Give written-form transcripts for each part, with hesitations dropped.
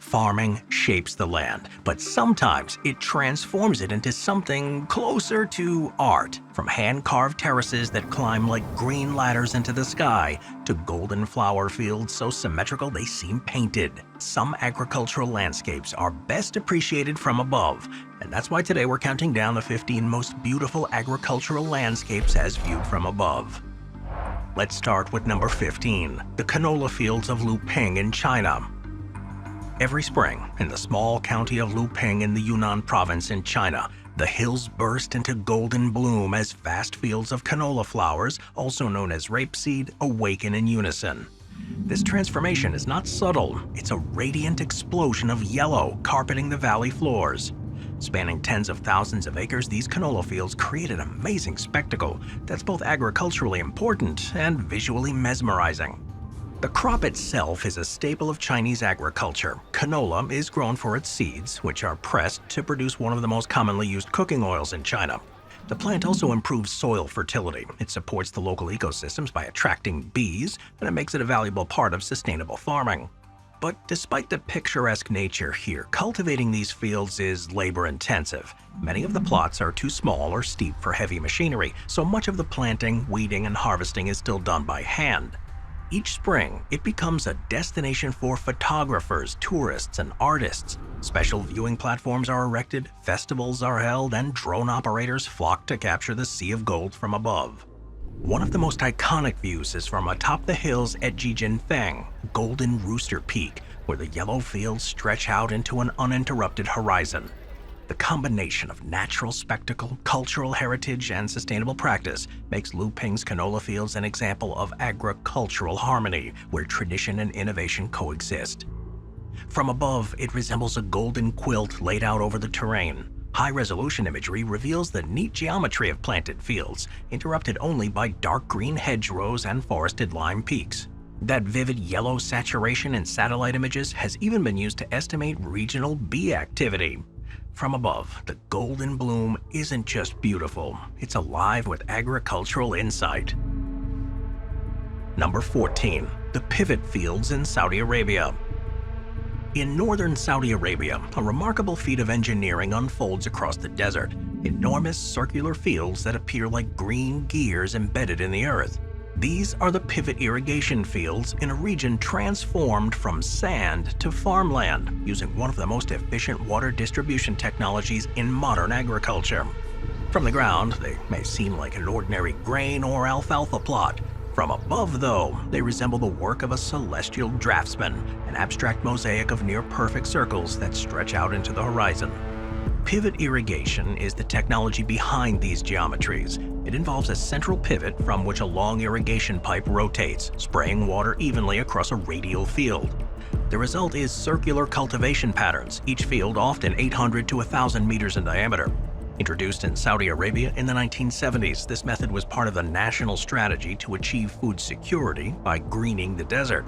Farming shapes the land, but sometimes it transforms it into something closer to art. From hand-carved terraces that climb like green ladders into the sky, to golden flower fields so symmetrical they seem painted. Some agricultural landscapes are best appreciated from above, and that's why today we're counting down the 15 most beautiful agricultural landscapes as viewed from above. Let's start with number 15, the canola fields of Luping in China. Every spring, in the small county of Luping in the Yunnan province in China, the hills burst into golden bloom as vast fields of canola flowers, also known as rapeseed, awaken in unison. This transformation is not subtle, it's a radiant explosion of yellow carpeting the valley floors. Spanning tens of thousands of acres, these canola fields create an amazing spectacle that's both agriculturally important and visually mesmerizing. The crop itself is a staple of Chinese agriculture. Canola is grown for its seeds, which are pressed to produce one of the most commonly used cooking oils in China. The plant also improves soil fertility. It supports the local ecosystems by attracting bees, and it makes it a valuable part of sustainable farming. But despite the picturesque nature here, cultivating these fields is labor-intensive. Many of the plots are too small or steep for heavy machinery, so much of the planting, weeding, and harvesting is still done by hand. Each spring, it becomes a destination for photographers, tourists, and artists. Special viewing platforms are erected, festivals are held, and drone operators flock to capture the sea of gold from above. One of the most iconic views is from atop the hills at Jijinfeng, Golden Rooster Peak, where the yellow fields stretch out into an uninterrupted horizon. The combination of natural spectacle, cultural heritage, and sustainable practice makes Luping's canola fields an example of agricultural harmony, where tradition and innovation coexist. From above, it resembles a golden quilt laid out over the terrain. High-resolution imagery reveals the neat geometry of planted fields, interrupted only by dark green hedgerows and forested lime peaks. That vivid yellow saturation in satellite images has even been used to estimate regional bee activity. From above, the golden bloom isn't just beautiful, it's alive with agricultural insight. Number 14, the pivot fields in Saudi Arabia. In northern Saudi Arabia, a remarkable feat of engineering unfolds across the desert. Enormous circular fields that appear like green gears embedded in the earth. These are the pivot irrigation fields in a region transformed from sand to farmland, using one of the most efficient water distribution technologies in modern agriculture. From the ground, they may seem like an ordinary grain or alfalfa plot. From above, though, they resemble the work of a celestial draftsman, an abstract mosaic of near-perfect circles that stretch out into the horizon. Pivot irrigation is the technology behind these geometries. It involves a central pivot from which a long irrigation pipe rotates, spraying water evenly across a radial field. The result is circular cultivation patterns, each field often 800 to 1,000 meters in diameter. Introduced in Saudi Arabia in the 1970s, this method was part of the national strategy to achieve food security by greening the desert.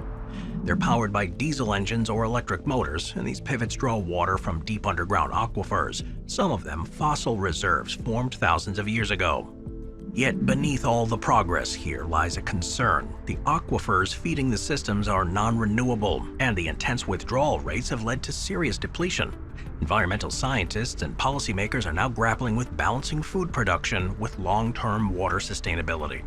They're powered by diesel engines or electric motors, and these pivots draw water from deep underground aquifers, some of them fossil reserves formed thousands of years ago. Yet beneath all the progress here lies a concern. The aquifers feeding the systems are non-renewable, and the intense withdrawal rates have led to serious depletion. Environmental scientists and policymakers are now grappling with balancing food production with long-term water sustainability.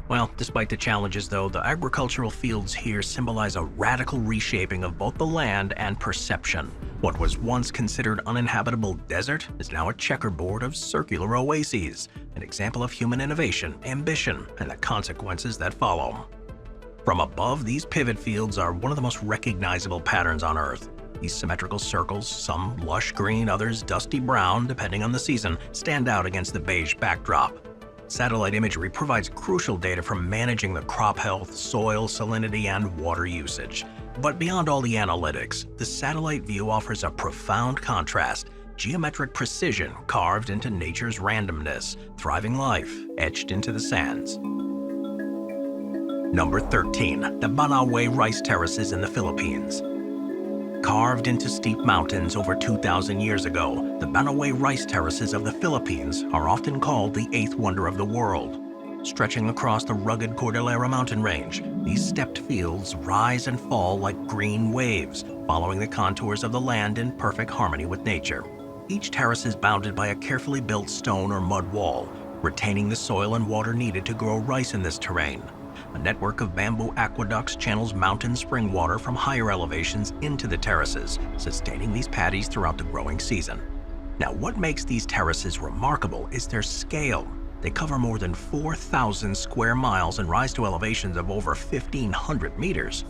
Well, despite the challenges though, the agricultural fields here symbolize a radical reshaping of both the land and perception. What was once considered uninhabitable desert is now a checkerboard of circular oases, an example of human innovation, ambition, and the consequences that follow. From above, these pivot fields are one of the most recognizable patterns on Earth. These symmetrical circles, some lush green, others dusty brown, depending on the season, stand out against the beige backdrop. Satellite imagery provides crucial data for managing the crop health, soil salinity, and water usage. But beyond all the analytics, the satellite view offers a profound contrast, geometric precision carved into nature's randomness, thriving life etched into the sands. Number 13, the Banawe rice terraces in the Philippines. Carved into steep mountains over 2,000 years ago, the Banawe rice terraces of the Philippines are often called the eighth wonder of the world. Stretching across the rugged Cordillera mountain range, these stepped fields rise and fall like green waves, following the contours of the land in perfect harmony with nature. Each terrace is bounded by a carefully built stone or mud wall, retaining the soil and water needed to grow rice in this terrain. A network of bamboo aqueducts channels mountain spring water from higher elevations into the terraces, sustaining these paddies throughout the growing season. Now, what makes these terraces remarkable is their scale. They cover more than 4,000 square miles and rise to elevations of over 1,500 meters.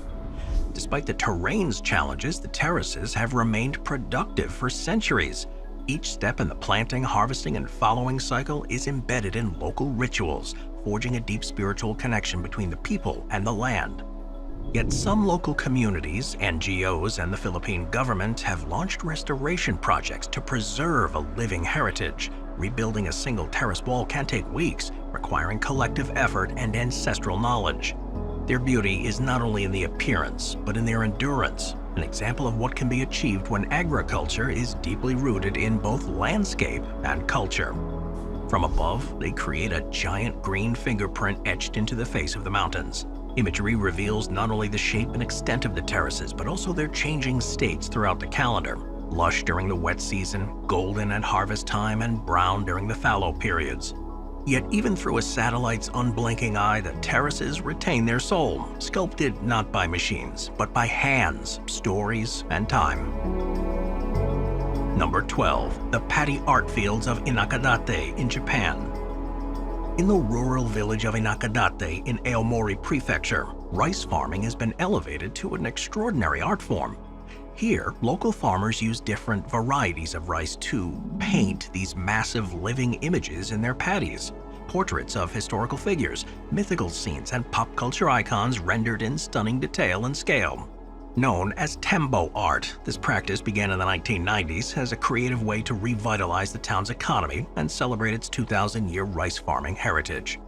Despite the terrain's challenges, the terraces have remained productive for centuries. Each step in the planting, harvesting, and following cycle is embedded in local rituals, forging a deep spiritual connection between the people and the land. Yet some local communities, NGOs, and the Philippine government have launched restoration projects to preserve a living heritage. Rebuilding a single terrace wall can take weeks, requiring collective effort and ancestral knowledge. Their beauty is not only in the appearance, but in their endurance, an example of what can be achieved when agriculture is deeply rooted in both landscape and culture. From above, they create a giant green fingerprint etched into the face of the mountains. Imagery reveals not only the shape and extent of the terraces, but also their changing states throughout the calendar. Lush during the wet season, golden at harvest time, and brown during the fallow periods. Yet even through a satellite's unblinking eye, the terraces retain their soul, sculpted not by machines, but by hands, stories, and time. Number 12. The Paddy Art Fields of Inakadate in Japan. In the rural village of Inakadate in Aomori Prefecture, rice farming has been elevated to an extraordinary art form. Here, local farmers use different varieties of rice to paint these massive living images in their paddies. Portraits of historical figures, mythical scenes, and pop culture icons rendered in stunning detail and scale. Known as tembo art, this practice began in the 1990s as a creative way to revitalize the town's economy and celebrate its 2,000-year rice farming heritage.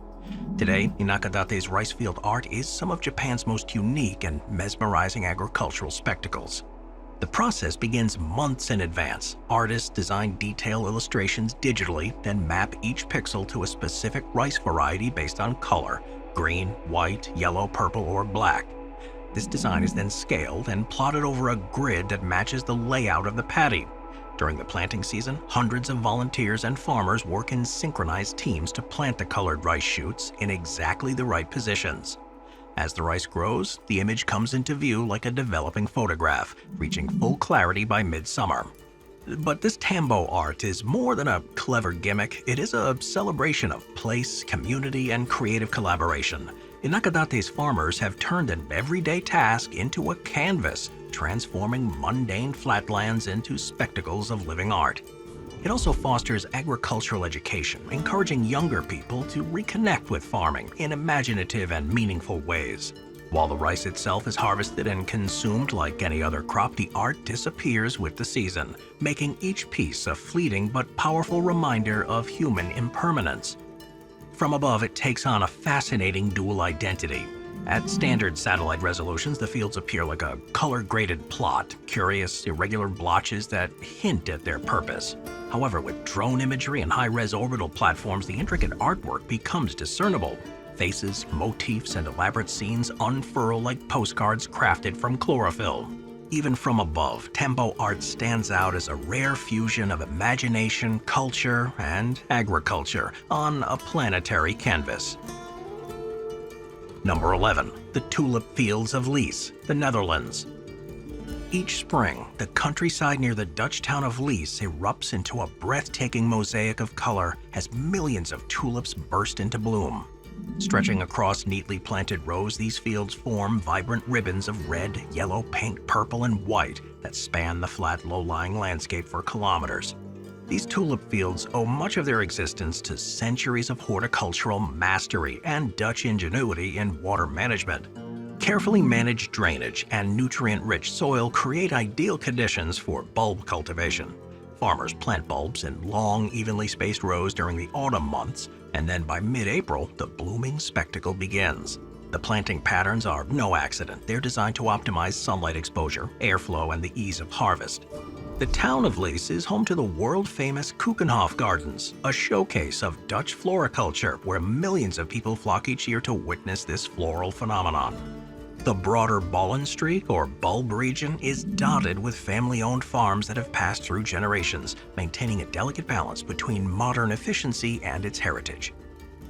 Today, Inakadate's rice field art is some of Japan's most unique and mesmerizing agricultural spectacles. The process begins months in advance. Artists design detailed illustrations digitally, then map each pixel to a specific rice variety based on color: green, white, yellow, purple, or black. This design is then scaled and plotted over a grid that matches the layout of the paddy. During the planting season, hundreds of volunteers and farmers work in synchronized teams to plant the colored rice shoots in exactly the right positions. As the rice grows, the image comes into view like a developing photograph, reaching full clarity by midsummer. But this tambo art is more than a clever gimmick. It is a celebration of place, community, and creative collaboration. Inakadate's farmers have turned an everyday task into a canvas, transforming mundane flatlands into spectacles of living art. It also fosters agricultural education, encouraging younger people to reconnect with farming in imaginative and meaningful ways. While the rice itself is harvested and consumed like any other crop, the art disappears with the season, making each piece a fleeting but powerful reminder of human impermanence. From above, it takes on a fascinating dual identity. At standard satellite resolutions, the fields appear like a color-graded plot, curious, irregular blotches that hint at their purpose. However, with drone imagery and high-res orbital platforms, the intricate artwork becomes discernible. Faces, motifs, and elaborate scenes unfurl like postcards crafted from chlorophyll. Even from above, tembo art stands out as a rare fusion of imagination, culture, and agriculture on a planetary canvas. Number 11. The Tulip Fields of Lees, the Netherlands. Each spring, the countryside near the Dutch town of Lees erupts into a breathtaking mosaic of color as millions of tulips burst into bloom. Stretching across neatly planted rows, these fields form vibrant ribbons of red, yellow, pink, purple, and white that span the flat, low-lying landscape for kilometers. These tulip fields owe much of their existence to centuries of horticultural mastery and Dutch ingenuity in water management. Carefully managed drainage and nutrient-rich soil create ideal conditions for bulb cultivation. Farmers plant bulbs in long, evenly spaced rows during the autumn months, and then by mid-April, the blooming spectacle begins. The planting patterns are no accident. They're designed to optimize sunlight exposure, airflow, and the ease of harvest. The town of Lees is home to the world-famous Keukenhof Gardens, a showcase of Dutch floriculture where millions of people flock each year to witness this floral phenomenon. The broader Bollen Street, or Bulb region, is dotted with family-owned farms that have passed through generations, maintaining a delicate balance between modern efficiency and its heritage.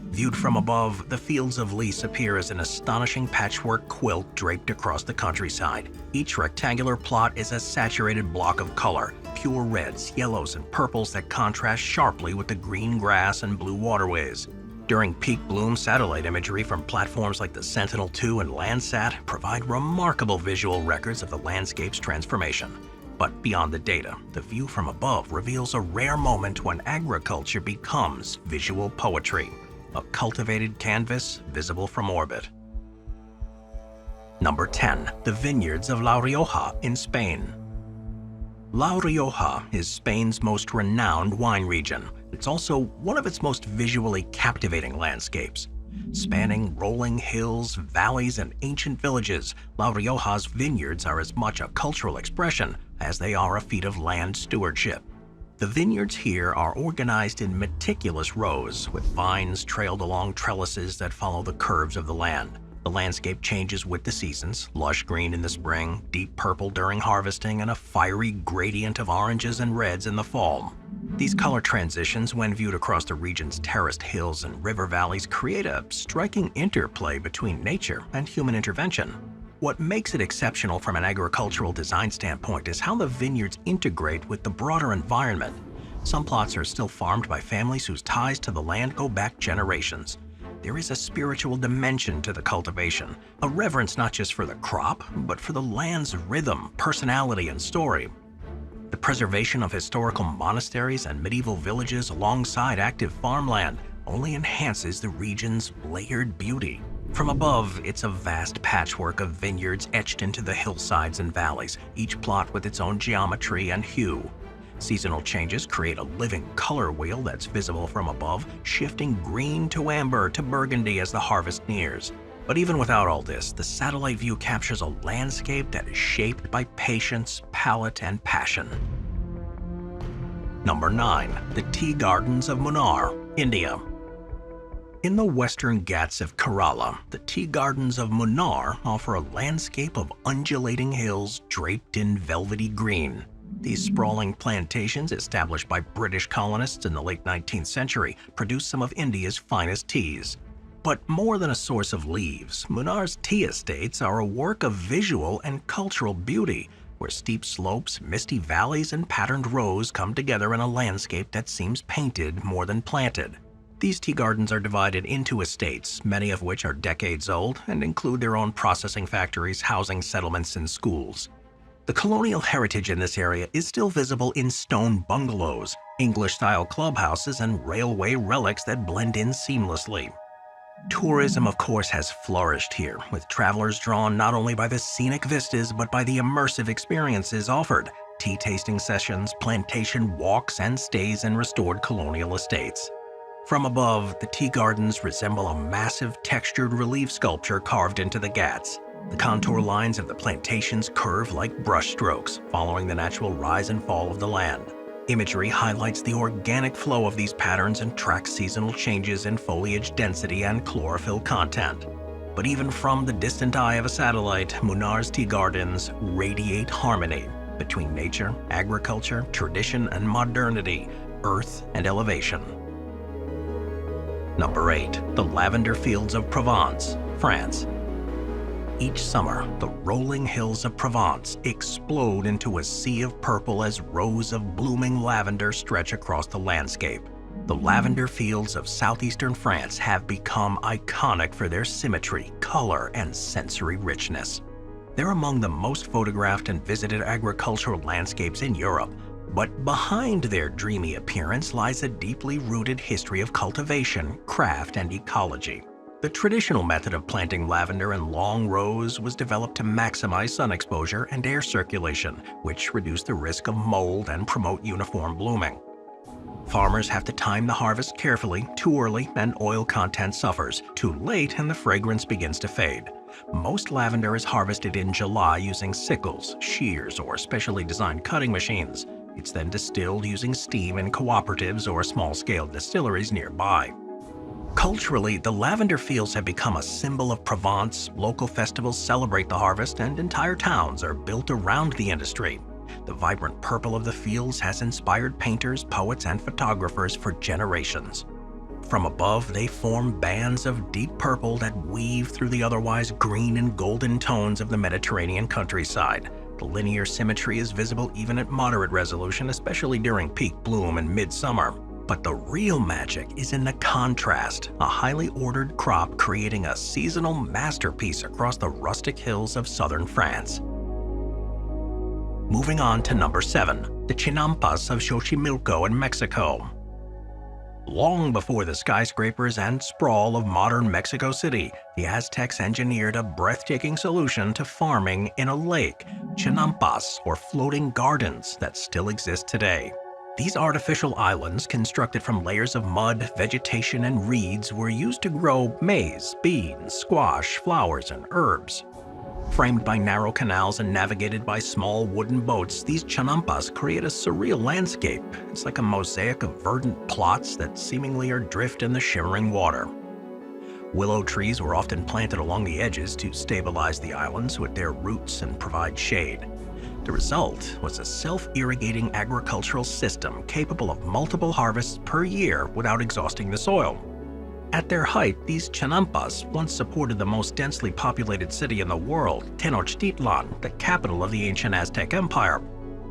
Viewed from above, the fields of Lys appear as an astonishing patchwork quilt draped across the countryside. Each rectangular plot is a saturated block of color, pure reds, yellows, and purples that contrast sharply with the green grass and blue waterways. During peak bloom, satellite imagery from platforms like the Sentinel-2 and Landsat provide remarkable visual records of the landscape's transformation. But beyond the data, the view from above reveals a rare moment when agriculture becomes visual poetry, a cultivated canvas visible from orbit. Number 10. The vineyards of La Rioja in Spain. La Rioja is Spain's most renowned wine region. It's also one of its most visually captivating landscapes. Spanning rolling hills, valleys, and ancient villages, La Rioja's vineyards are as much a cultural expression as they are a feat of land stewardship. The vineyards here are organized in meticulous rows, with vines trailed along trellises that follow the curves of the land. The landscape changes with the seasons, lush green in the spring, deep purple during harvesting, and a fiery gradient of oranges and reds in the fall. These color transitions, when viewed across the region's terraced hills and river valleys, create a striking interplay between nature and human intervention. What makes it exceptional from an agricultural design standpoint is how the vineyards integrate with the broader environment. Some plots are still farmed by families whose ties to the land go back generations. There is a spiritual dimension to the cultivation, a reverence not just for the crop, but for the land's rhythm, personality, and story. The preservation of historical monasteries and medieval villages alongside active farmland only enhances the region's layered beauty. From above, it's a vast patchwork of vineyards etched into the hillsides and valleys, each plot with its own geometry and hue. Seasonal changes create a living color wheel that's visible from above, shifting green to amber to burgundy as the harvest nears. But even without all this, the satellite view captures a landscape that is shaped by patience, palate, and passion. Number 9. The Tea Gardens of Munnar, India. In the western Ghats of Kerala, the Tea Gardens of Munnar offer a landscape of undulating hills draped in velvety green. These sprawling plantations, established by British colonists in the late 19th century, produce some of India's finest teas. But more than a source of leaves, Munnar's tea estates are a work of visual and cultural beauty, where steep slopes, misty valleys, and patterned rows come together in a landscape that seems painted more than planted. These tea gardens are divided into estates, many of which are decades old and include their own processing factories, housing settlements, and schools. The colonial heritage in this area is still visible in stone bungalows, English-style clubhouses, and railway relics that blend in seamlessly. Tourism, of course, has flourished here, with travelers drawn not only by the scenic vistas but by the immersive experiences offered: tea tasting sessions, plantation walks, and stays in restored colonial estates. From above, the tea gardens resemble a massive textured relief sculpture carved into the Ghats. The contour lines of the plantations curve like brushstrokes, following the natural rise and fall of the land. Imagery highlights the organic flow of these patterns and tracks seasonal changes in foliage density and chlorophyll content. But even from the distant eye of a satellite, Munnar's tea gardens radiate harmony between nature, agriculture, tradition, and modernity, earth, and elevation. Number 8. The Lavender Fields of Provence, France. Each summer, the rolling hills of Provence explode into a sea of purple as rows of blooming lavender stretch across the landscape. The lavender fields of southeastern France have become iconic for their symmetry, color, and sensory richness. They're among the most photographed and visited agricultural landscapes in Europe, but behind their dreamy appearance lies a deeply rooted history of cultivation, craft, and ecology. The traditional method of planting lavender in long rows was developed to maximize sun exposure and air circulation, which reduced the risk of mold and promote uniform blooming. Farmers have to time the harvest carefully. Too early and oil content suffers. Too late and the fragrance begins to fade. Most lavender is harvested in July using sickles, shears, or specially designed cutting machines. It's then distilled using steam in cooperatives or small-scale distilleries nearby. Culturally, the lavender fields have become a symbol of Provence, local festivals celebrate the harvest, and entire towns are built around the industry. The vibrant purple of the fields has inspired painters, poets, and photographers for generations. From above, they form bands of deep purple that weave through the otherwise green and golden tones of the Mediterranean countryside. The linear symmetry is visible even at moderate resolution, especially during peak bloom in midsummer. But the real magic is in the contrast, a highly ordered crop creating a seasonal masterpiece across the rustic hills of southern France. Moving on to number 7, the chinampas of Xochimilco in Mexico. Long before the skyscrapers and sprawl of modern Mexico City, the Aztecs engineered a breathtaking solution to farming in a lake, chinampas, or floating gardens that still exist today. These artificial islands, constructed from layers of mud, vegetation, and reeds, were used to grow maize, beans, squash, flowers, and herbs. Framed by narrow canals and navigated by small wooden boats, these chinampas create a surreal landscape. It's like a mosaic of verdant plots that seemingly are adrift in the shimmering water. Willow trees were often planted along the edges to stabilize the islands with their roots and provide shade. The result was a self-irrigating agricultural system capable of multiple harvests per year without exhausting the soil. At their height, these chinampas once supported the most densely populated city in the world, Tenochtitlan, the capital of the ancient Aztec Empire.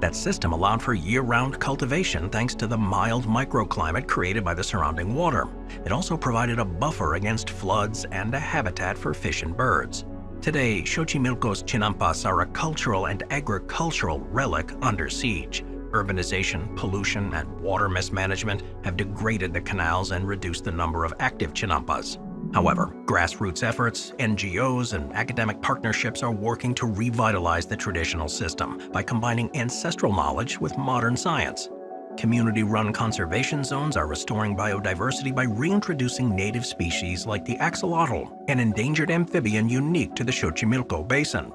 That system allowed for year-round cultivation thanks to the mild microclimate created by the surrounding water. It also provided a buffer against floods and a habitat for fish and birds. Today, Xochimilco's chinampas are a cultural and agricultural relic under siege. Urbanization, pollution, and water mismanagement have degraded the canals and reduced the number of active chinampas. However, grassroots efforts, NGOs, and academic partnerships are working to revitalize the traditional system by combining ancestral knowledge with modern science. Community-run conservation zones are restoring biodiversity by reintroducing native species like the axolotl, an endangered amphibian unique to the Xochimilco Basin.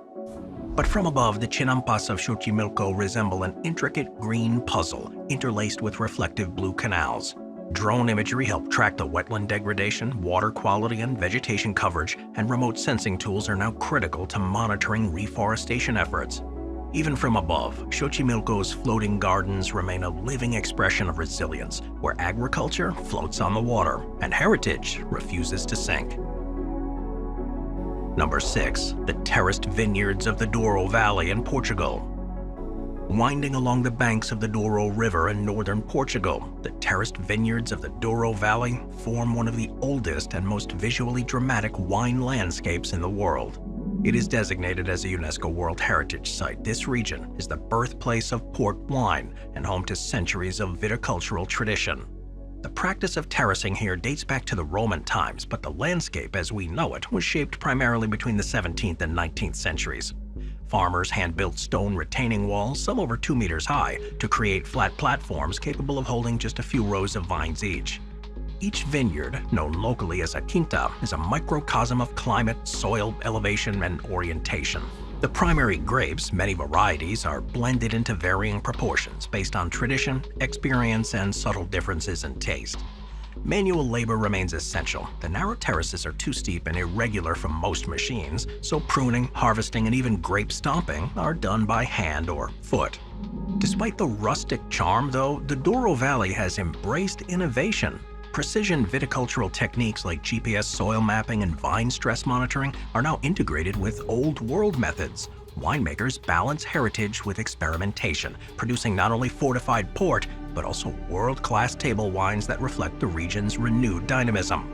But from above, the chinampas of Xochimilco resemble an intricate green puzzle interlaced with reflective blue canals. Drone imagery help track the wetland degradation, water quality, and vegetation coverage, and remote sensing tools are now critical to monitoring reforestation efforts. Even from above, Xochimilco's floating gardens remain a living expression of resilience, where agriculture floats on the water and heritage refuses to sink. Number 6, the terraced vineyards of the Douro Valley in Portugal. Winding along the banks of the Douro River in northern Portugal, the terraced vineyards of the Douro Valley form one of the oldest and most visually dramatic wine landscapes in the world. It is designated as a UNESCO World Heritage Site. This region is the birthplace of port wine and home to centuries of viticultural tradition. The practice of terracing here dates back to the Roman times, but the landscape as we know it was shaped primarily between the 17th and 19th centuries. Farmers hand-built stone retaining walls, some over 2 meters high, to create flat platforms capable of holding just a few rows of vines each. Each vineyard, known locally as a quinta, is a microcosm of climate, soil, elevation, and orientation. The primary grapes, many varieties, are blended into varying proportions based on tradition, experience, and subtle differences in taste. Manual labor remains essential. The narrow terraces are too steep and irregular for most machines, so pruning, harvesting, and even grape stomping are done by hand or foot. Despite the rustic charm, though, the Douro Valley has embraced innovation. Precision viticultural techniques like GPS soil mapping and vine stress monitoring are now integrated with old-world methods. Winemakers balance heritage with experimentation, producing not only fortified port, but also world-class table wines that reflect the region's renewed dynamism.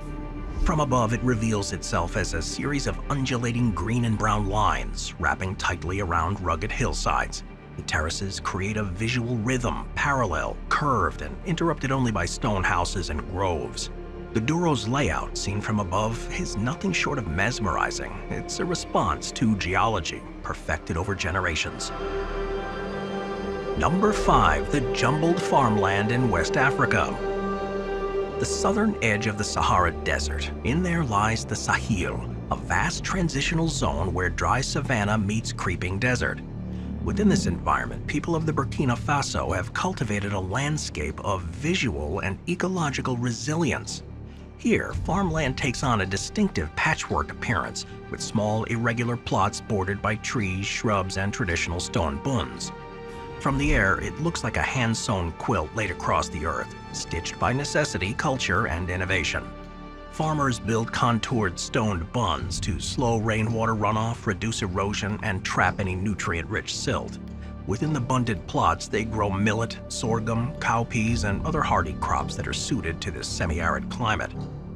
From above, it reveals itself as a series of undulating green and brown lines, wrapping tightly around rugged hillsides. The terraces create a visual rhythm, parallel, curved, and interrupted only by stone houses and groves. The Douro's layout, seen from above, is nothing short of mesmerizing. It's a response to geology, perfected over generations. Number 5, the jumbled farmland in West Africa. The southern edge of the Sahara Desert. In there lies the Sahel, a vast transitional zone where dry savanna meets creeping desert. Within this environment, people of the Burkina Faso have cultivated a landscape of visual and ecological resilience. Here, farmland takes on a distinctive patchwork appearance, with small, irregular plots bordered by trees, shrubs, and traditional stone bunds. From the air, it looks like a hand-sewn quilt laid across the earth, stitched by necessity, culture, and innovation. Farmers build contoured stoned bunds to slow rainwater runoff, reduce erosion, and trap any nutrient-rich silt. Within the bunded plots, they grow millet, sorghum, cowpeas, and other hardy crops that are suited to this semi-arid climate.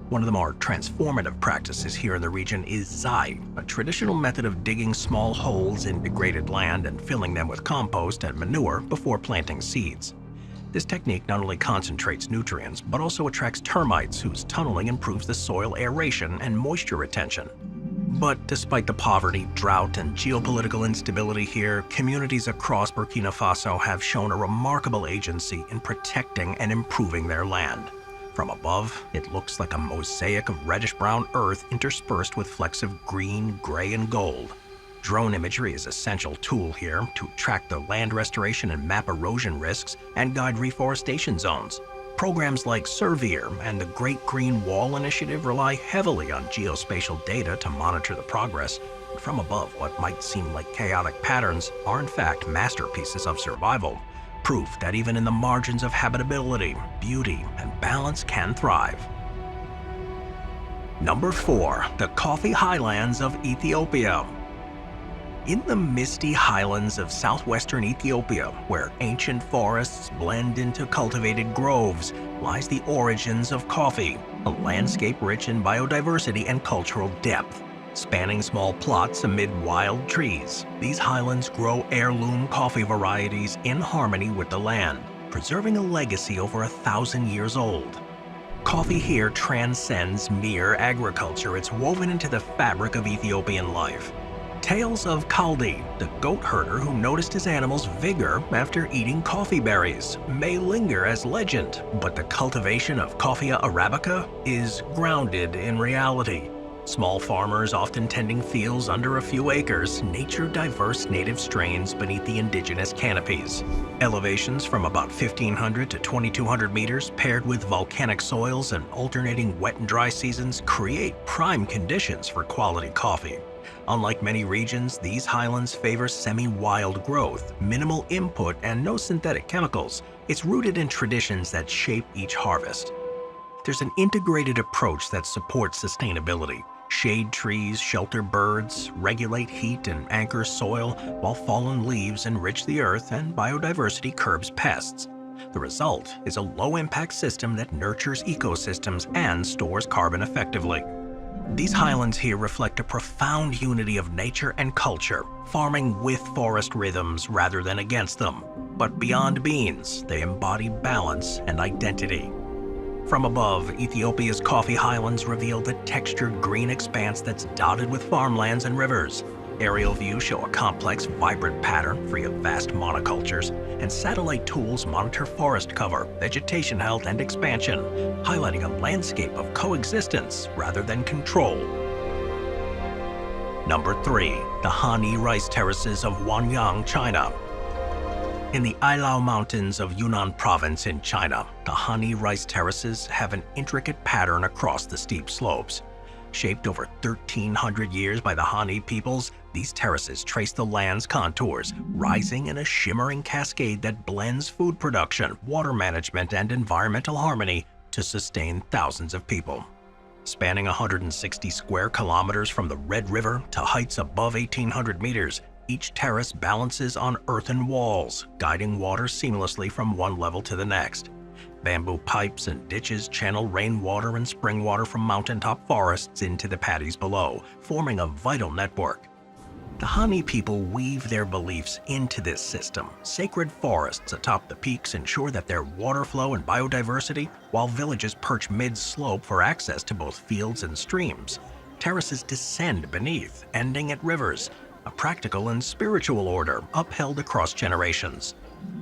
One of the more transformative practices here in the region is zai, a traditional method of digging small holes in degraded land and filling them with compost and manure before planting seeds. This technique not only concentrates nutrients, but also attracts termites whose tunneling improves the soil aeration and moisture retention. But despite the poverty, drought, and geopolitical instability here, communities across Burkina Faso have shown a remarkable agency in protecting and improving their land. From above, it looks like a mosaic of reddish-brown earth interspersed with flecks of green, gray, and gold. Drone imagery is an essential tool here to track the land restoration and map erosion risks and guide reforestation zones. Programs like Surveyor and the Great Green Wall Initiative rely heavily on geospatial data to monitor the progress. From above, what might seem like chaotic patterns are in fact masterpieces of survival, proof that even in the margins of habitability, beauty, and balance can thrive. Number 4. The Coffee Highlands of Ethiopia. In the misty highlands of southwestern Ethiopia, where ancient forests blend into cultivated groves, lies the origins of coffee, a landscape rich in biodiversity and cultural depth. Spanning small plots amid wild trees, these highlands grow heirloom coffee varieties in harmony with the land, preserving a legacy over 1,000 years old. Coffee here transcends mere agriculture. It's woven into the fabric of Ethiopian life. Tales of Kaldi, the goat herder who noticed his animals' vigor after eating coffee berries, may linger as legend, but the cultivation of Coffea arabica is grounded in reality. Small farmers often tending fields under a few acres, nature diverse native strains beneath the indigenous canopies. Elevations from about 1,500 to 2,200 meters paired with volcanic soils and alternating wet and dry seasons create prime conditions for quality coffee. Unlike many regions, these highlands favor semi-wild growth, minimal input, and no synthetic chemicals. It's rooted in traditions that shape each harvest. There's an integrated approach that supports sustainability. Shade trees shelter birds, regulate heat and anchor soil, while fallen leaves enrich the earth and biodiversity curbs pests. The result is a low-impact system that nurtures ecosystems and stores carbon effectively. These highlands here reflect a profound unity of nature and culture, farming with forest rhythms rather than against them. But beyond beans, they embody balance and identity. From above, Ethiopia's coffee highlands reveal the textured green expanse that's dotted with farmlands and rivers. Aerial views show a complex, vibrant pattern free of vast monocultures, and satellite tools monitor forest cover, vegetation health, and expansion, highlighting a landscape of coexistence rather than control. Number 3. The Hani rice terraces of Wanyang, China. In the Ailau Mountains of Yunnan Province in China, the Hani rice terraces have an intricate pattern across the steep slopes. Shaped over 1,300 years by the Hani peoples, these terraces trace the land's contours, rising in a shimmering cascade that blends food production, water management, and environmental harmony to sustain thousands of people. Spanning 160 square kilometers from the Red River to heights above 1,800 meters, each terrace balances on earthen walls, guiding water seamlessly from one level to the next. Bamboo pipes and ditches channel rainwater and spring water from mountaintop forests into the paddies below, forming a vital network. The Hani people weave their beliefs into this system. Sacred forests atop the peaks ensure that their water flow and biodiversity, while villages perch mid-slope for access to both fields and streams. Terraces descend beneath, ending at rivers, a practical and spiritual order upheld across generations.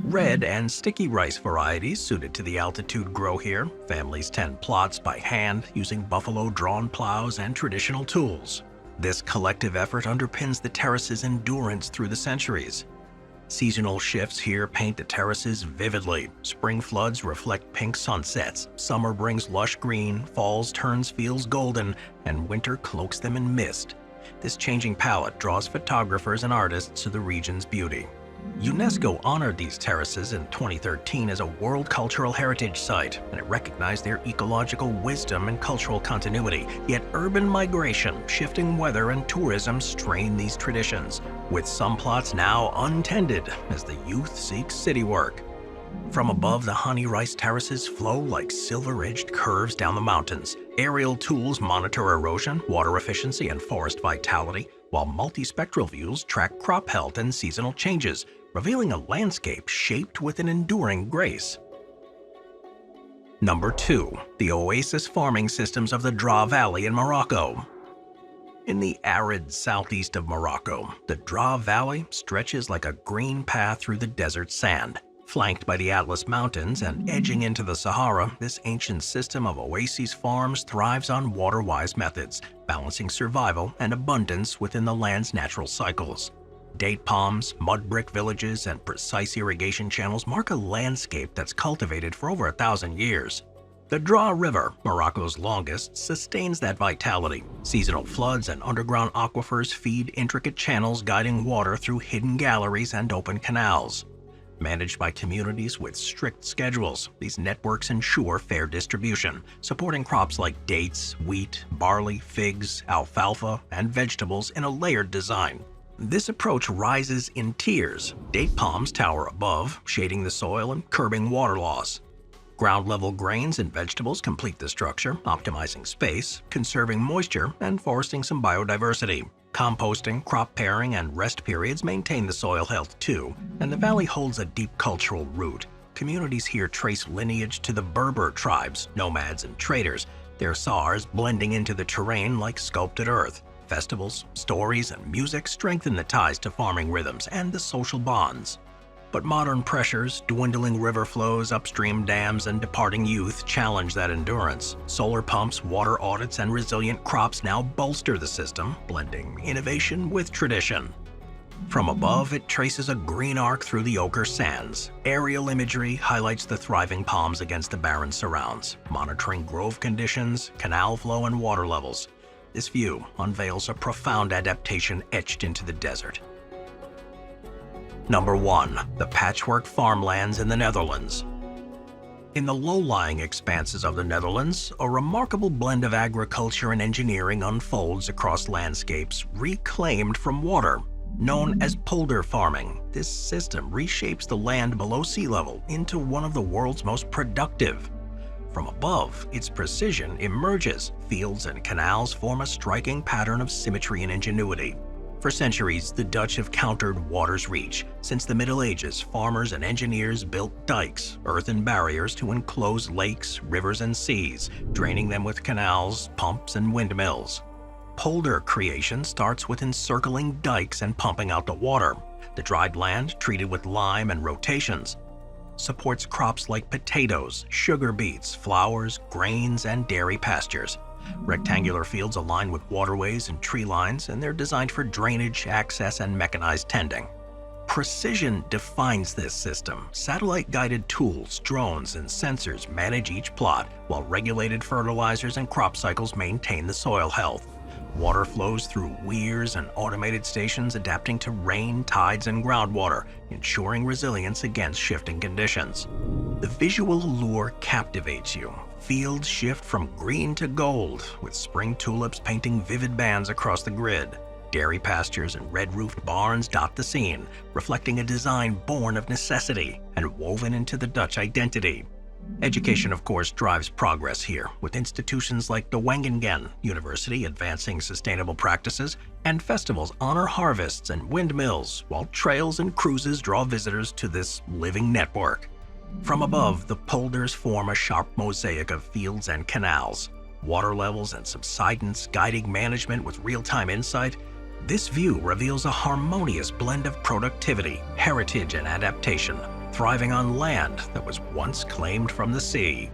Red and sticky rice varieties suited to the altitude grow here. Families tend plots by hand using buffalo-drawn plows and traditional tools. This collective effort underpins the terrace's endurance through the centuries. Seasonal shifts here paint the terraces vividly. Spring floods reflect pink sunsets, summer brings lush green, fall turns fields golden, and winter cloaks them in mist. This changing palette draws photographers and artists to the region's beauty. UNESCO honored these terraces in 2013 as a World Cultural Heritage Site, and it recognized their ecological wisdom and cultural continuity. Yet urban migration, shifting weather, and tourism strain these traditions, with some plots now untended as the youth seek city work. From above, the honey rice terraces flow like silver-edged curves down the mountains. Aerial tools monitor erosion, water efficiency, and forest vitality, while multispectral views track crop health and seasonal changes, revealing a landscape shaped with an enduring grace. Number 2. The oasis farming systems of the Draa Valley in Morocco. In the arid southeast of Morocco, the Draa Valley stretches like a green path through the desert sand. Flanked by the Atlas Mountains and edging into the Sahara, this ancient system of oasis farms thrives on water-wise methods, balancing survival and abundance within the land's natural cycles. Date palms, mud brick villages, and precise irrigation channels mark a landscape that's cultivated for over 1,000 years. The Draa River, Morocco's longest, sustains that vitality. Seasonal floods and underground aquifers feed intricate channels guiding water through hidden galleries and open canals. Managed by communities with strict schedules, these networks ensure fair distribution, supporting crops like dates, wheat, barley, figs, alfalfa, and vegetables in a layered design. This approach rises in tiers. Date palms tower above, shading the soil and curbing water loss. Ground-level grains and vegetables complete the structure, optimizing space, conserving moisture, and foresting some biodiversity. Composting, crop pairing, and rest periods maintain the soil health too, and the valley holds a deep cultural root. Communities here trace lineage to the Berber tribes, nomads, and traders, their soars blending into the terrain like sculpted earth. Festivals, stories, and music strengthen the ties to farming rhythms and the social bonds. But modern pressures, dwindling river flows, upstream dams, and departing youth challenge that endurance. Solar pumps, water audits, and resilient crops now bolster the system, blending innovation with tradition. From above, it traces a green arc through the ochre sands. Aerial imagery highlights the thriving palms against the barren surrounds, monitoring grove conditions, canal flow, and water levels. This view unveils a profound adaptation etched into the desert. Number 1. The patchwork farmlands in the Netherlands. In the low-lying expanses of the Netherlands, a remarkable blend of agriculture and engineering unfolds across landscapes reclaimed from water. Known as polder farming, this system reshapes the land below sea level into one of the world's most productive. From above, its precision emerges. Fields and canals form a striking pattern of symmetry and ingenuity. For centuries, the Dutch have countered water's reach. Since the Middle Ages, farmers and engineers built dikes, earthen barriers to enclose lakes, rivers, and seas, draining them with canals, pumps, and windmills. Polder creation starts with encircling dikes and pumping out the water. The dried land, treated with lime and rotations, supports crops like potatoes, sugar beets, flowers, grains, and dairy pastures. Rectangular fields align with waterways and tree lines, and they're designed for drainage, access, and mechanized tending. Precision defines this system. Satellite-guided tools, drones, and sensors manage each plot, while regulated fertilizers and crop cycles maintain the soil health. Water flows through weirs and automated stations, adapting to rain, tides, and groundwater, ensuring resilience against shifting conditions. The visual allure captivates you. Fields shift from green to gold, with spring tulips painting vivid bands across the grid. Dairy pastures and red-roofed barns dot the scene, reflecting a design born of necessity and woven into the Dutch identity. Education, of course, drives progress here, with institutions like the Wageningen University advancing sustainable practices, and festivals honor harvests and windmills, while trails and cruises draw visitors to this living network. From above, the polders form a sharp mosaic of fields and canals. Water levels and subsidence guiding management with real-time insight. This view reveals a harmonious blend of productivity, heritage, and adaptation, thriving on land that was once claimed from the sea.